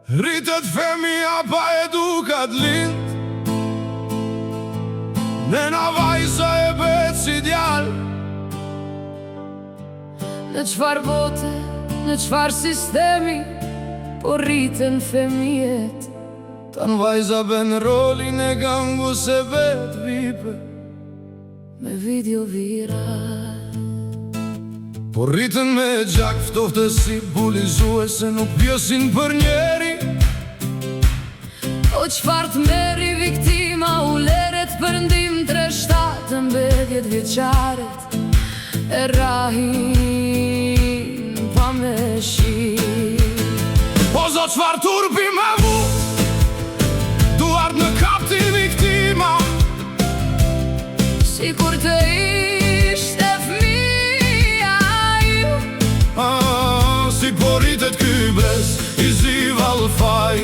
Rritet femija pa edukat lind, nena vajza e bet si djal. Në qfar bote, në qfar sistemi, po rriten femijet. Tan vajza ben rolin e gangu se bet vipe Me video viral. Po rriten me gjak ftofte si bulizuese, nuk pjesin për njeri. O qfar t'meri viktima, u leret për ndim 3-7 mbedhjet vjeqaret e rahin pa me shi. Po zot qfar turpi me vu, duart në kap ti viktima, si kur të ishte fmija ju. Si po rritet ky bes i zival faj,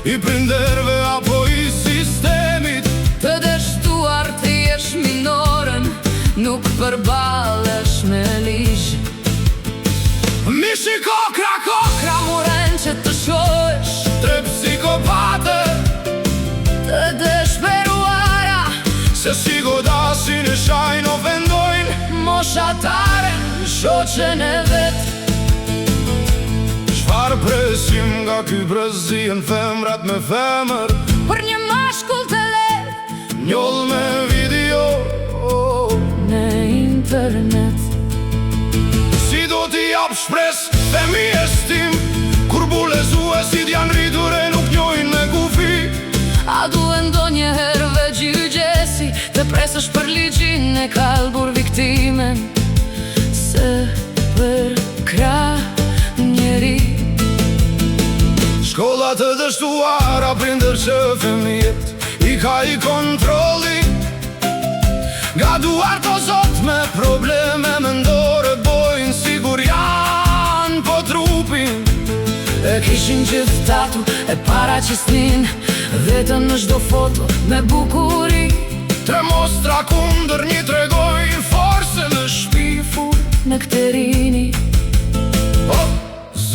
i prinderve apo i sistemit. Të dështuar të jesh minoren, nuk përbalesh me lish. Mishi kokra, kokra Muren që të shohesh, 3 psikopate të dëshperuara, se si godasin e shajnë o vendojnë moshataren, shoqen e vet. Qfar presim nga ky brezien femrat me femër, Për një mashkull të lehtë njoll me video në internet. Si do t'i jap shpres femijes tim, kur bulezuesit janë rritur e nuk njojnë me kufi. A duen do njëherë vegjygjesi, të presësh për ligjin e kalbur viktimen, se për krah njeri. Shkollat të dështuara prinder që femijet i ka i kontroli. Nga duart o zot me probleme mendore, bojnë sigur janë po trupin. E kishin gjithë tatu e para qisnin, vetën në shdo foto me bukuri. 3 mostra kundër një tregoj forse në shpifur Në këtë rini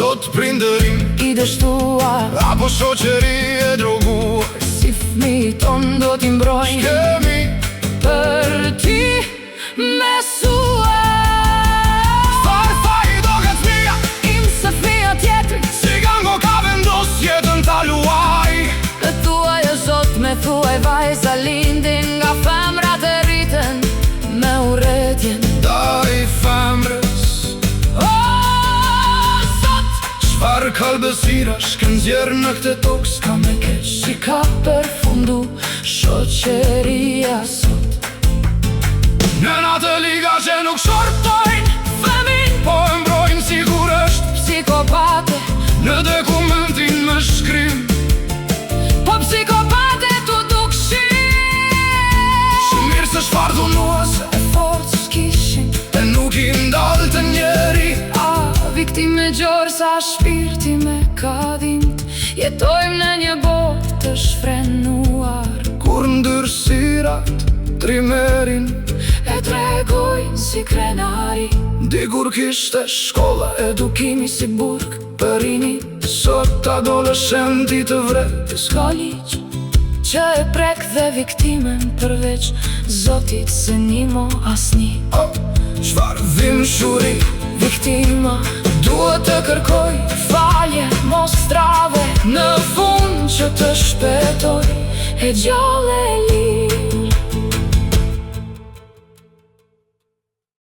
zot prinderin i dështuar, apo shoqeri e droguar, si fmi ton do t'i mbrojnë kemi për ti me sua. farfa i doget fmija, Im se fmija tjetri, si gango ka vendos jetën ta luaj. me thuaj e zot, me thuaj vajza, lindin nga femrat e rriten me urrëtjen. Da i femrës qfar kalbësira shkën zjerë në këtë tokë, s'ka me keq. Si ka përfundu shoqeria sot. Nëna të liga që nuk shortojnë femin, po e mbrojnë sigur është Psikopate, në dokumentin me shkrim. po psikopate t'u dukshin. Mirë se shfar dhunuese E forcë s'kishin, e nuk i ndalë të njeri. viktime gjorë sa shpirti me ka dhimt. Jetojmë në një botë të shfrenuar, Kur ndërsirat trimerin e tregojnë si krenari. dikur kishte shkolla Edukimi si burg për rini, sot adoleshenti të vret. s'ka ligj që e prek dhe viktimen, përveç Zotit se nimo asni. Qfar dhim shuri, Viktima duhet të kërkoj falje, mos trave në fund që të shpetoj e gjallë e li.